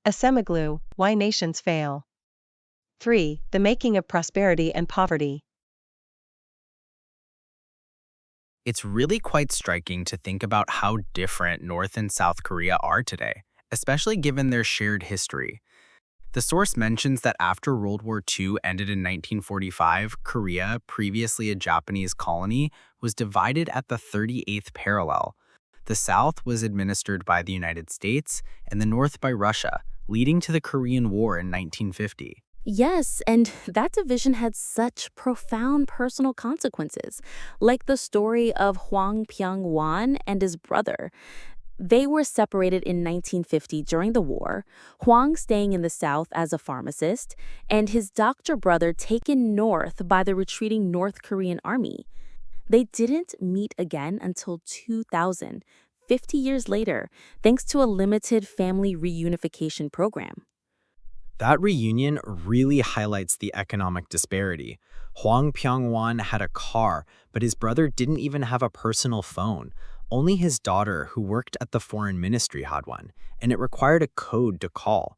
Acemoglu, Why Nations Fail. 3. The Making of Prosperity and Poverty. It's really quite striking to think about how different North and South Korea are today, especially given their shared history. The source mentions that after World War II ended in 1945, Korea, previously a Japanese colony, was divided at the 38th parallel. The South was administered by the United States and the North by Russia, leading to the Korean War in 1950. Yes, and that division had such profound personal consequences, like the story of Hwang Pyong-wan and his brother. They were separated in 1950 during the war, Hwang staying in the South as a pharmacist, and his doctor brother taken north by the retreating North Korean army. They didn't meet again until 2000, 50 years later, thanks to a limited family reunification program. That reunion really highlights the economic disparity. Hwang Pyong-wan had a car, but his brother didn't even have a personal phone. Only his daughter, who worked at the foreign ministry, had one, and it required a code to call.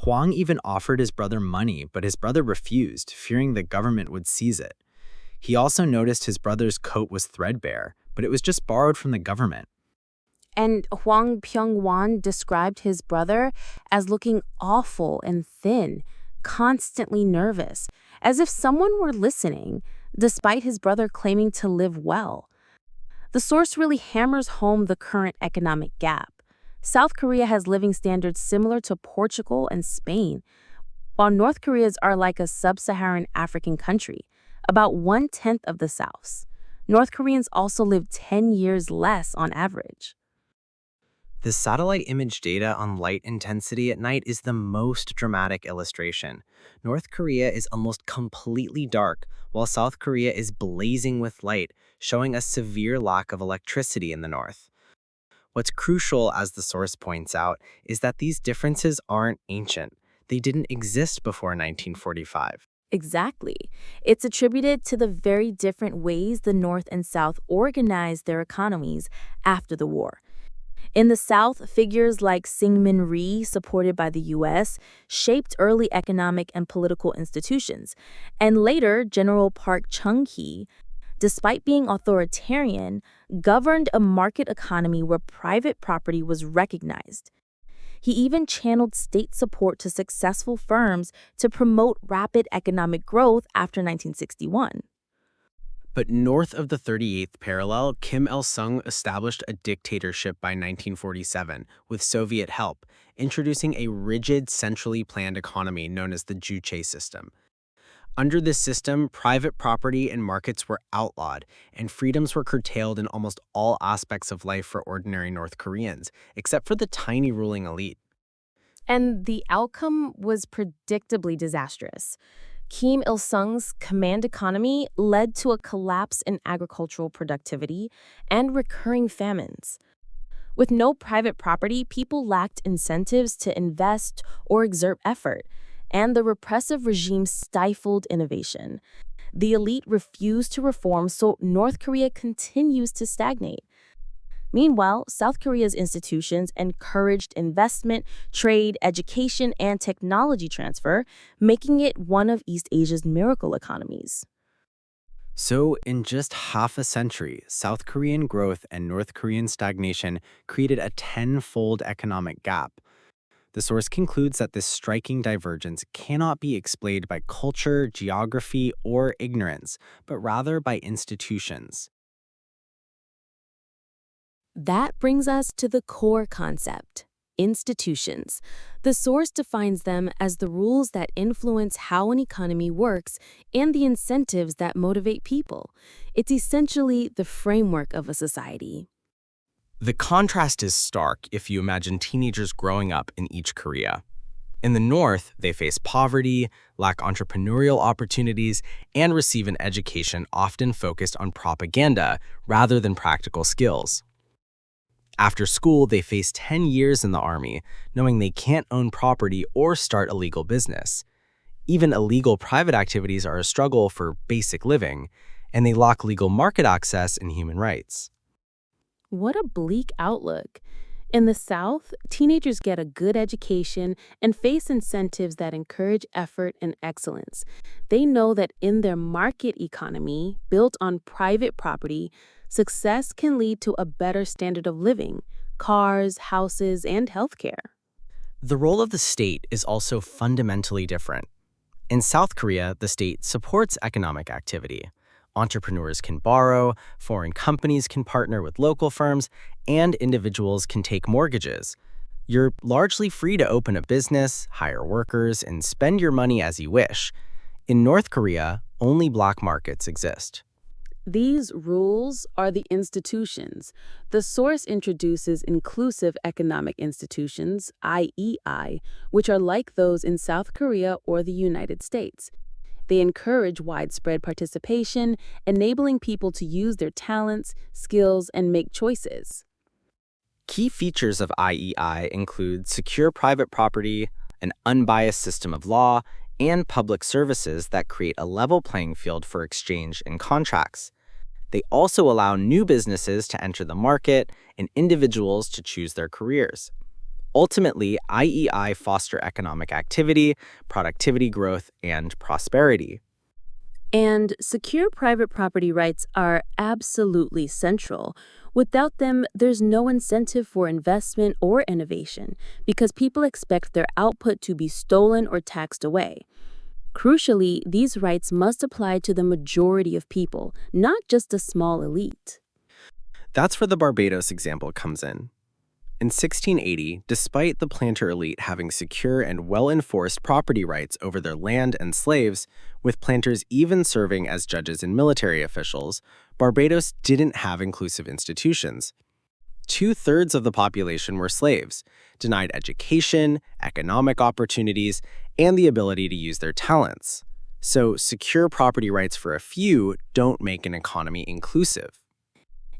Hwang even offered his brother money, but his brother refused, fearing the government would seize it. He also noticed his brother's coat was threadbare, but it was just borrowed from the government. And Hwang Pyong-wan described his brother as looking awful and thin, constantly nervous, as if someone were listening, despite his brother claiming to live well. The source really hammers home the current economic gap. South Korea has living standards similar to Portugal and Spain, while North Korea's are like a sub-Saharan African country, about 1/10 of the South's. North Koreans also live 10 years less on average. The satellite image data on light intensity at night is the most dramatic illustration. North Korea is almost completely dark, while South Korea is blazing with light, showing a severe lack of electricity in the north. What's crucial, as the source points out, is that these differences aren't ancient. They didn't exist before 1945. Exactly. It's attributed to the very different ways the North and South organized their economies after the war. In the South, figures like Syngman Rhee, supported by the U.S., shaped early economic and political institutions. And later, General Park Chung-hee, despite being authoritarian, governed a market economy where private property was recognized. He even channeled state support to successful firms to promote rapid economic growth after 1961. But north of the 38th parallel, Kim Il-sung established a dictatorship by 1947 with Soviet help, introducing a rigid, centrally planned economy known as the Juche system. Under this system, private property and markets were outlawed, and freedoms were curtailed in almost all aspects of life for ordinary North Koreans, except for the tiny ruling elite. And the outcome was predictably disastrous. Kim Il-sung's command economy led to a collapse in agricultural productivity and recurring famines. With no private property, people lacked incentives to invest or exert effort, and the repressive regime stifled innovation. The elite refused to reform, so North Korea continues to stagnate. Meanwhile, South Korea's institutions encouraged investment, trade, education, and technology transfer, making it one of East Asia's miracle economies. So, in just half a century, South Korean growth and North Korean stagnation created a tenfold economic gap. The source concludes that this striking divergence cannot be explained by culture, geography, or ignorance, but rather by institutions. That brings us to the core concept, institutions. The source defines them as the rules that influence how an economy works and the incentives that motivate people. It's essentially the framework of a society. The contrast is stark if you imagine teenagers growing up in each Korea. In the North, they face poverty, lack entrepreneurial opportunities, and receive an education often focused on propaganda rather than practical skills. After school, they face 10 years in the army, knowing they can't own property or start a legal business. Even illegal private activities are a struggle for basic living, and they lack legal market access and human rights. What a bleak outlook. In the South, teenagers get a good education and face incentives that encourage effort and excellence. They know that in their market economy, built on private property, success can lead to a better standard of living, cars, houses, and healthcare. The role of the state is also fundamentally different. In South Korea, the state supports economic activity. Entrepreneurs can borrow, foreign companies can partner with local firms, and individuals can take mortgages. You're largely free to open a business, hire workers, and spend your money as you wish. In North Korea, only black markets exist. These rules are the institutions. The source introduces inclusive economic institutions, IEI, which are like those in South Korea or the United States. They encourage widespread participation, enabling people to use their talents, skills, and make choices. Key features of IEI include secure private property, an unbiased system of law, and public services that create a level playing field for exchange and contracts. They also allow new businesses to enter the market and individuals to choose their careers. Ultimately, IEI foster economic activity, productivity growth, and prosperity. And secure private property rights are absolutely central. Without them, there's no incentive for investment or innovation because people expect their output to be stolen or taxed away. Crucially, these rights must apply to the majority of people, not just a small elite. That's where the Barbados example comes in. In 1680, despite the planter elite having secure and well-enforced property rights over their land and slaves, with planters even serving as judges and military officials, Barbados didn't have inclusive institutions. Two-thirds of the population were slaves, denied education, economic opportunities, and the ability to use their talents. So, secure property rights for a few don't make an economy inclusive.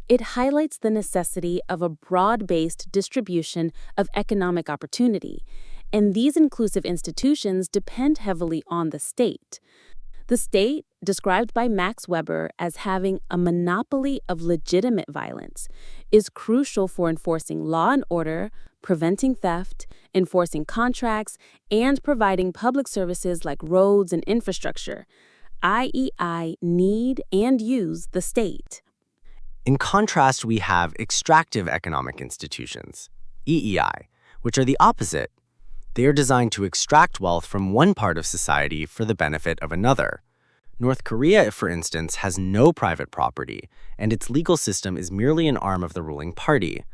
It highlights the necessity of a broad-based distribution of economic opportunity, and these inclusive institutions depend heavily on the state. The state, described by Max Weber as having a monopoly of legitimate violence, is crucial for enforcing law and order, preventing theft, enforcing contracts, and providing public services like roads and infrastructure. IEI need and use the state. In contrast, we have extractive economic institutions, EEI, which are the opposite. They are designed to extract wealth from one part of society for the benefit of another. North Korea, for instance, has no private property, and its legal system is merely an arm of the ruling party.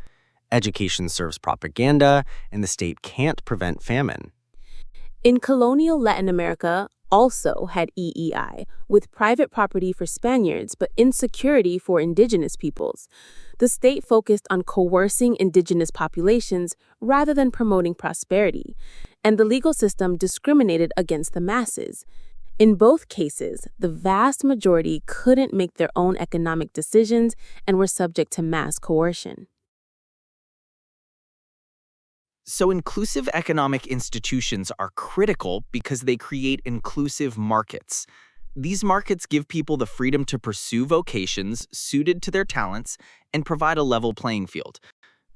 Education serves propaganda, and the state can't prevent famine. In colonial Latin America, also had EEI, with private property for Spaniards but insecurity for indigenous peoples. The state focused on coercing indigenous populations rather than promoting prosperity, and the legal system discriminated against the masses. In both cases, the vast majority couldn't make their own economic decisions and were subject to mass coercion. So inclusive economic institutions are critical because they create inclusive markets. These markets give people the freedom to pursue vocations suited to their talents and provide a level playing field.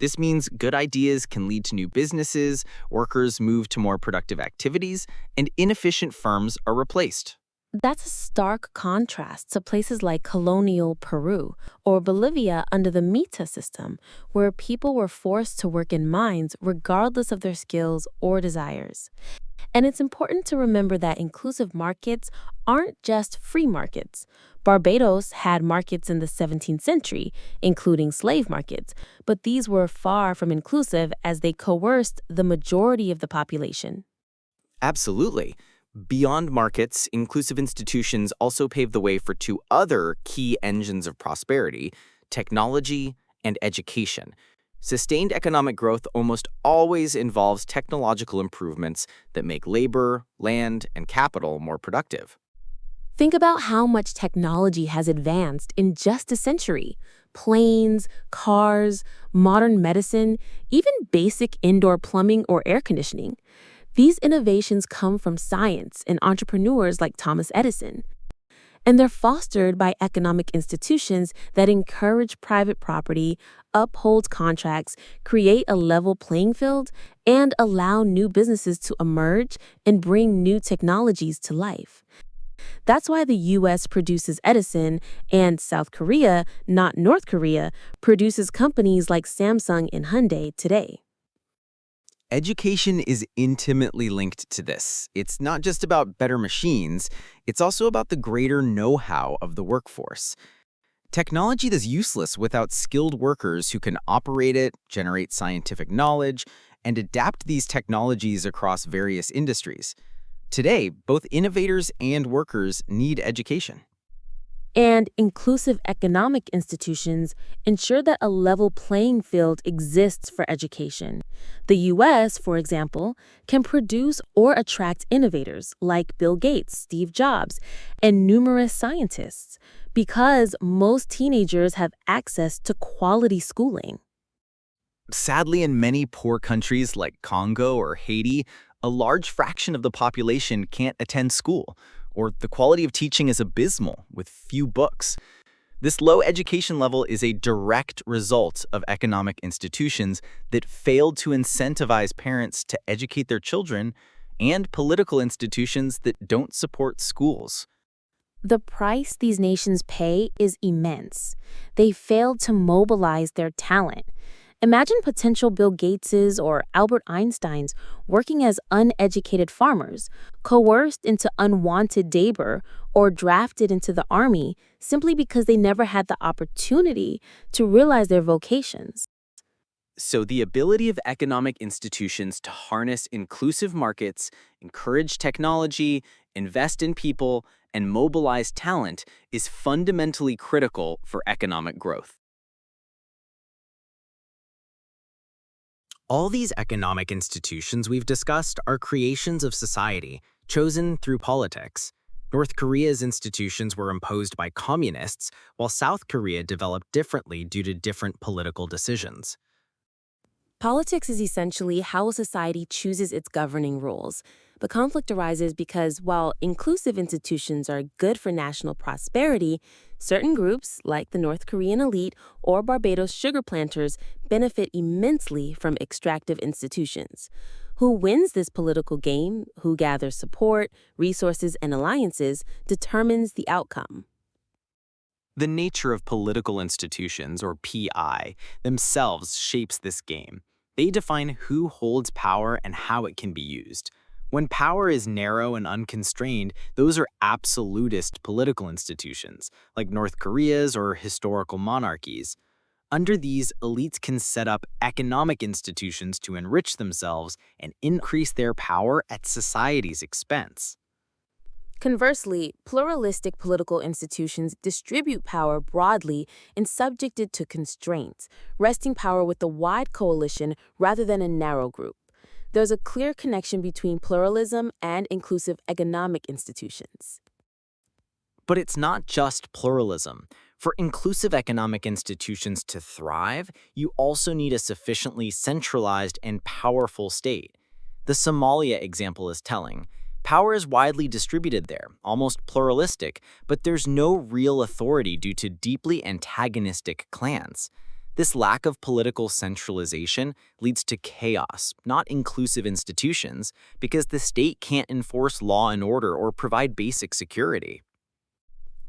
This means good ideas can lead to new businesses, workers move to more productive activities, and inefficient firms are replaced. That's a stark contrast to places like colonial Peru or Bolivia under the Mita system, where people were forced to work in mines regardless of their skills or desires. And it's important to remember that inclusive markets aren't just free markets. Barbados had markets in the 17th century, including slave markets, but these were far from inclusive as they coerced the majority of the population. Absolutely. Beyond markets, inclusive institutions also pave the way for two other key engines of prosperity: technology and education. Sustained economic growth almost always involves technological improvements that make labor, land, and capital more productive. Think about how much technology has advanced in just a century. Planes, cars, modern medicine, even basic indoor plumbing or air conditioning. These innovations come from science and entrepreneurs like Thomas Edison. And they're fostered by economic institutions that encourage private property, uphold contracts, create a level playing field, and allow new businesses to emerge and bring new technologies to life. That's why the US produces Edison and South Korea, not North Korea, produces companies like Samsung and Hyundai today. Education is intimately linked to this. It's not just about better machines, it's also about the greater know-how of the workforce. Technology is useless without skilled workers who can operate it, generate scientific knowledge, and adapt these technologies across various industries. Today, both innovators and workers need education. And inclusive economic institutions ensure that a level playing field exists for education. The US, for example, can produce or attract innovators like Bill Gates, Steve Jobs, and numerous scientists because most teenagers have access to quality schooling. Sadly, in many poor countries like Congo or Haiti, a large fraction of the population can't attend school, or the quality of teaching is abysmal with few books. This low education level is a direct result of economic institutions that failed to incentivize parents to educate their children and political institutions that don't support schools. The price these nations pay is immense. They failed to mobilize their talent. Imagine potential Bill Gateses or Albert Einsteins working as uneducated farmers, coerced into unwanted labor, or drafted into the army simply because they never had the opportunity to realize their vocations. So the ability of economic institutions to harness inclusive markets, encourage technology, invest in people, and mobilize talent is fundamentally critical for economic growth. All these economic institutions we've discussed are creations of society, chosen through politics. North Korea's institutions were imposed by communists, while South Korea developed differently due to different political decisions. Politics is essentially how a society chooses its governing rules. The conflict arises because while inclusive institutions are good for national prosperity, certain groups, like the North Korean elite or Barbados sugar planters, benefit immensely from extractive institutions. Who wins this political game, who gathers support, resources, and alliances, determines the outcome. The nature of political institutions, or PI, themselves shapes this game. They define who holds power and how it can be used. When power is narrow and unconstrained, those are absolutist political institutions, like North Korea's or historical monarchies. Under these, elites can set up economic institutions to enrich themselves and increase their power at society's expense. Conversely, pluralistic political institutions distribute power broadly and subjected to constraints, resting power with a wide coalition rather than a narrow group. There's a clear connection between pluralism and inclusive economic institutions. But it's not just pluralism. For inclusive economic institutions to thrive, you also need a sufficiently centralized and powerful state. The Somalia example is telling. Power is widely distributed there, almost pluralistic, but there's no real authority due to deeply antagonistic clans. This lack of political centralization leads to chaos, not inclusive institutions, because the state can't enforce law and order or provide basic security.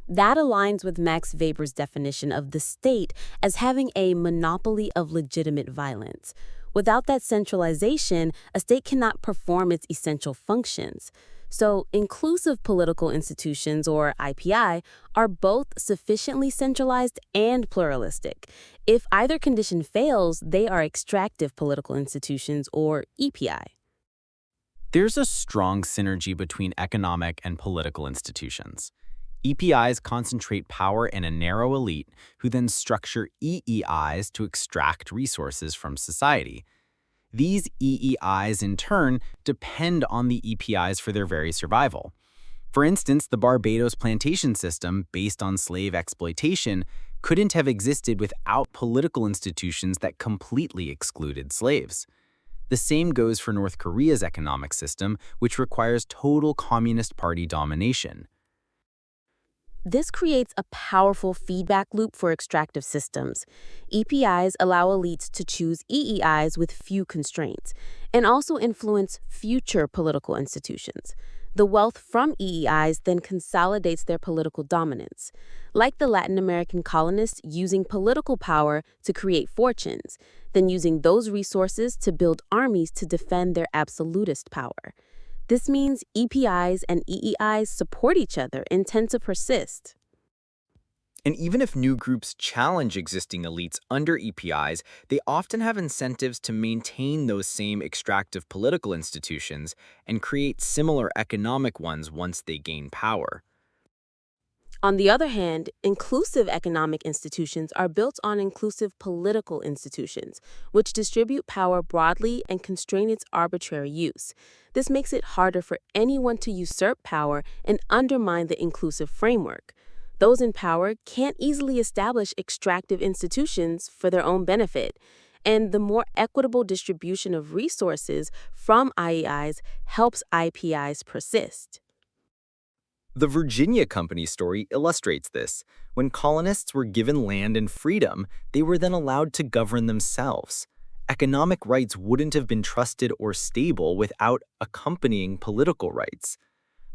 That aligns with Max Weber's definition of the state as having a monopoly of legitimate violence. Without that centralization, a state cannot perform its essential functions. So, inclusive political institutions, or IPI, are both sufficiently centralized and pluralistic. If either condition fails, they are extractive political institutions, or EPI. There's a strong synergy between economic and political institutions. EPIs concentrate power in a narrow elite who then structure EEIs to extract resources from society. These EEIs, in turn, depend on the EPIs for their very survival. For instance, the Barbados plantation system, based on slave exploitation, couldn't have existed without political institutions that completely excluded slaves. The same goes for North Korea's economic system, which requires total Communist Party domination. This creates a powerful feedback loop for extractive systems. EPIs allow elites to choose EEIs with few constraints and also influence future political institutions. The wealth from EEIs then consolidates their political dominance, like the Latin American colonists using political power to create fortunes, then using those resources to build armies to defend their absolutist power. This means EPIs and EEIs support each other and tend to persist. And even if new groups challenge existing elites under EPIs, they often have incentives to maintain those same extractive political institutions and create similar economic ones once they gain power. On the other hand, inclusive economic institutions are built on inclusive political institutions, which distribute power broadly and constrain its arbitrary use. This makes it harder for anyone to usurp power and undermine the inclusive framework. Those in power can't easily establish extractive institutions for their own benefit, and the more equitable distribution of resources from IEIs helps IPIs persist. The Virginia Company story illustrates this. When colonists were given land and freedom, they were then allowed to govern themselves. Economic rights wouldn't have been trusted or stable without accompanying political rights.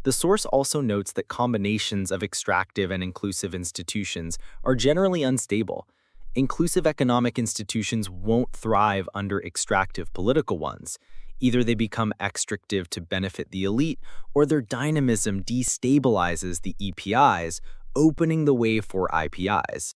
The source also notes that combinations of extractive and inclusive institutions are generally unstable. Inclusive economic institutions won't thrive under extractive political ones. Either they become extractive to benefit the elite, or their dynamism destabilizes the EPIs, opening the way for IPIs.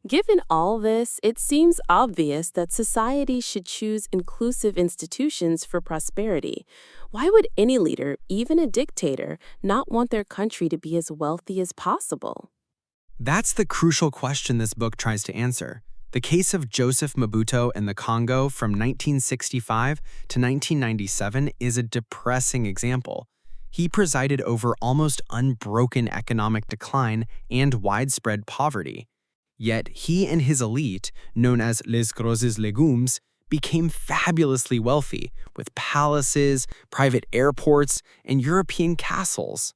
Given all this, it seems obvious that society should choose inclusive institutions for prosperity. Why would any leader, even a dictator, not want their country to be as wealthy as possible? That's the crucial question this book tries to answer. The case of Joseph Mobutu in the Congo from 1965 to 1997 is a depressing example. He presided over almost unbroken economic decline and widespread poverty. Yet he and his elite, known as les grosses légumes, became fabulously wealthy with palaces, private airports, and European castles.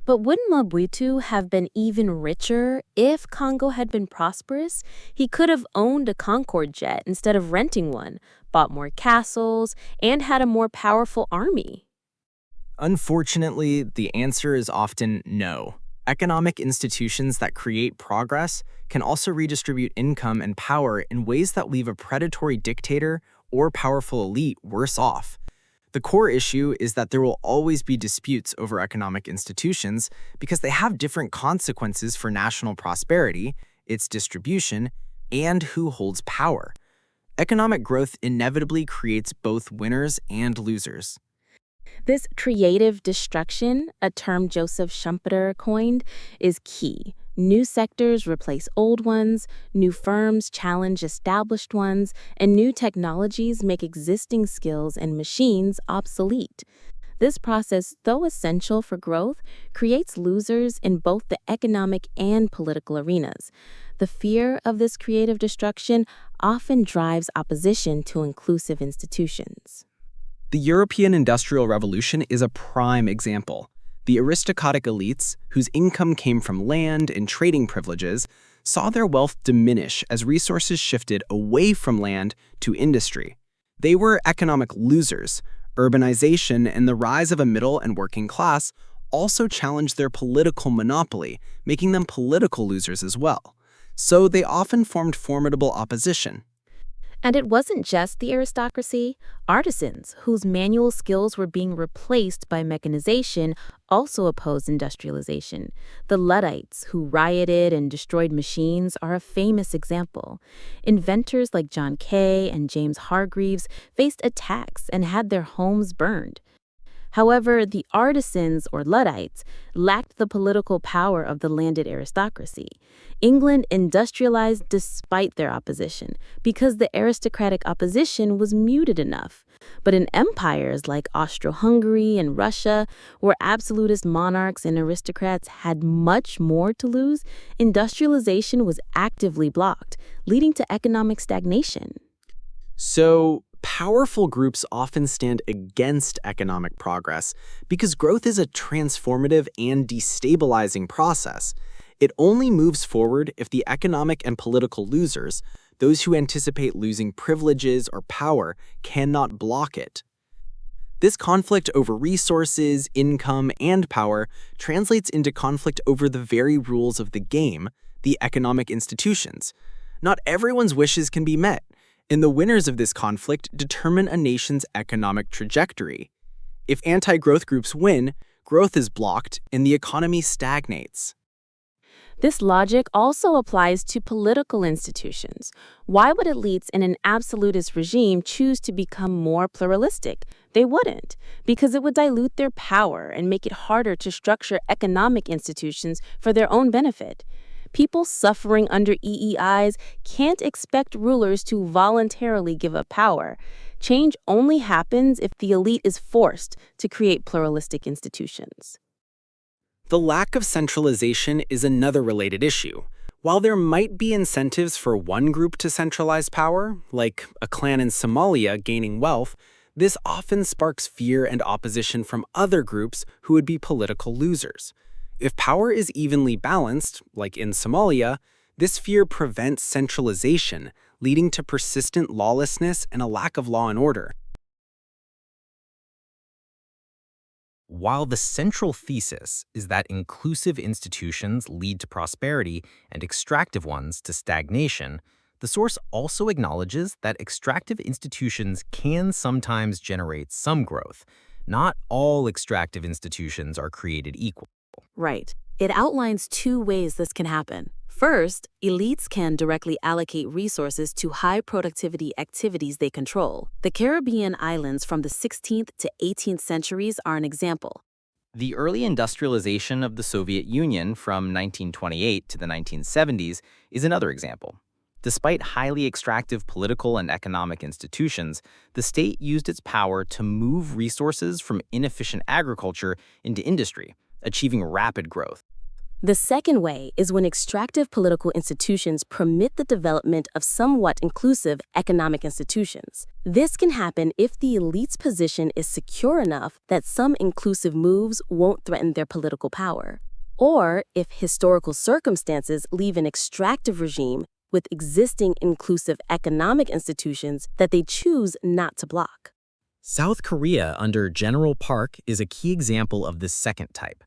But wouldn't Mobutu have been even richer if Congo had been prosperous? He could have owned a Concorde jet instead of renting one, bought more castles, and had a more powerful army. Unfortunately, the answer is often no. Economic institutions that create progress can also redistribute income and power in ways that leave a predatory dictator or powerful elite worse off. The core issue is that there will always be disputes over economic institutions because they have different consequences for national prosperity, its distribution, and who holds power. Economic growth inevitably creates both winners and losers. This creative destruction, a term Joseph Schumpeter coined, is key. New sectors replace old ones, new firms challenge established ones, and new technologies make existing skills and machines obsolete. This process, though essential for growth, creates losers in both the economic and political arenas. The fear of this creative destruction often drives opposition to inclusive institutions. The European Industrial Revolution is a prime example. The aristocratic elites, whose income came from land and trading privileges, saw their wealth diminish as resources shifted away from land to industry. They were economic losers. Urbanization and the rise of a middle and working class also challenged their political monopoly, making them political losers as well. So they often formed formidable opposition. And it wasn't just the aristocracy. Artisans, whose manual skills were being replaced by mechanization, also opposed industrialization. The Luddites, who rioted and destroyed machines, are a famous example. Inventors like John Kay and James Hargreaves faced attacks and had their homes burned. However, the artisans, or Luddites, lacked the political power of the landed aristocracy. England industrialized despite their opposition, because the aristocratic opposition was muted enough. But in empires like Austro-Hungary and Russia, where absolutist monarchs and aristocrats had much more to lose, industrialization was actively blocked, leading to economic stagnation. So, powerful groups often stand against economic progress because growth is a transformative and destabilizing process. It only moves forward if the economic and political losers, those who anticipate losing privileges or power, cannot block it. This conflict over resources, income, and power translates into conflict over the very rules of the game, the economic institutions. Not everyone's wishes can be met, and the winners of this conflict determine a nation's economic trajectory. If anti-growth groups win, growth is blocked and the economy stagnates. This logic also applies to political institutions. Why would elites in an absolutist regime choose to become more pluralistic? They wouldn't, because it would dilute their power and make it harder to structure economic institutions for their own benefit. People suffering under EEIs can't expect rulers to voluntarily give up power. Change only happens if the elite is forced to create pluralistic institutions. The lack of centralization is another related issue. While there might be incentives for one group to centralize power, like a clan in Somalia gaining wealth, this often sparks fear and opposition from other groups who would be political losers. If power is evenly balanced, like in Somalia, this fear prevents centralization, leading to persistent lawlessness and a lack of law and order. While the central thesis is that inclusive institutions lead to prosperity and extractive ones to stagnation, the source also acknowledges that extractive institutions can sometimes generate some growth. Not all extractive institutions are created equal. Right. It outlines two ways this can happen. First, elites can directly allocate resources to high-productivity activities they control. The Caribbean islands from the 16th to 18th centuries are an example. The early industrialization of the Soviet Union from 1928 to the 1970s is another example. Despite highly extractive political and economic institutions, the state used its power to move resources from inefficient agriculture into industry, achieving rapid growth. The second way is when extractive political institutions permit the development of somewhat inclusive economic institutions. This can happen if the elite's position is secure enough that some inclusive moves won't threaten their political power, or if historical circumstances leave an extractive regime with existing inclusive economic institutions that they choose not to block. South Korea under General Park is a key example of this second type.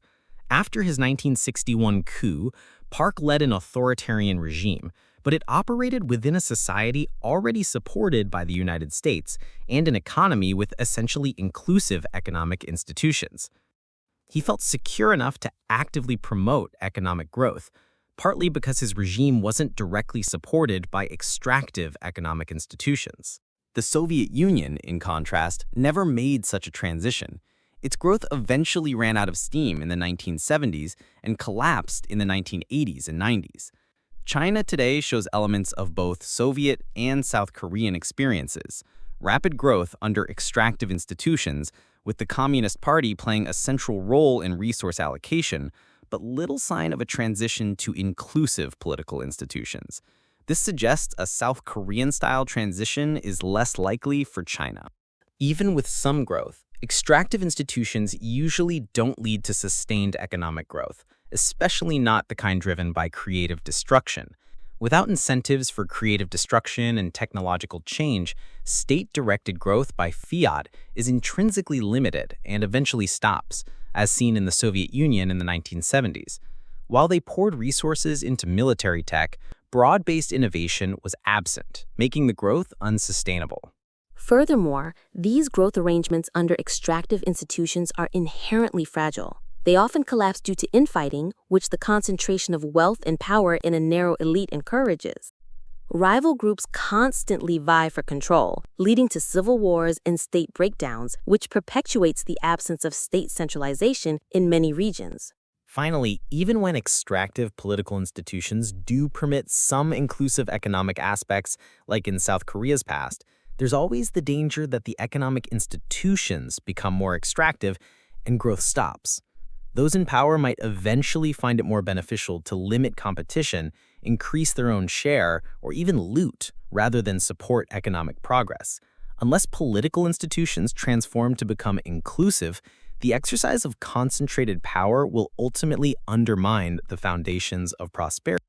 After his 1961 coup, Park led an authoritarian regime, but it operated within a society already supported by the United States and an economy with essentially inclusive economic institutions. He felt secure enough to actively promote economic growth, partly because his regime wasn't directly supported by extractive economic institutions. The Soviet Union, in contrast, never made such a transition. Its growth eventually ran out of steam in the 1970s and collapsed in the 1980s and 90s. China today shows elements of both Soviet and South Korean experiences, rapid growth under extractive institutions, with the Communist Party playing a central role in resource allocation, but little sign of a transition to inclusive political institutions. This suggests a South Korean-style transition is less likely for China. Even with some growth, extractive institutions usually don't lead to sustained economic growth, especially not the kind driven by creative destruction. Without incentives for creative destruction and technological change, state-directed growth by fiat is intrinsically limited and eventually stops, as seen in the Soviet Union in the 1970s. While they poured resources into military tech, broad-based innovation was absent, making the growth unsustainable. Furthermore, these growth arrangements under extractive institutions are inherently fragile. They often collapse due to infighting, which the concentration of wealth and power in a narrow elite encourages. Rival groups constantly vie for control, leading to civil wars and state breakdowns, which perpetuates the absence of state centralization in many regions. Finally, even when extractive political institutions do permit some inclusive economic aspects, like in South Korea's past, there's always the danger that the economic institutions become more extractive and growth stops. Those in power might eventually find it more beneficial to limit competition, increase their own share, or even loot rather than support economic progress. Unless political institutions transform to become inclusive, the exercise of concentrated power will ultimately undermine the foundations of prosperity.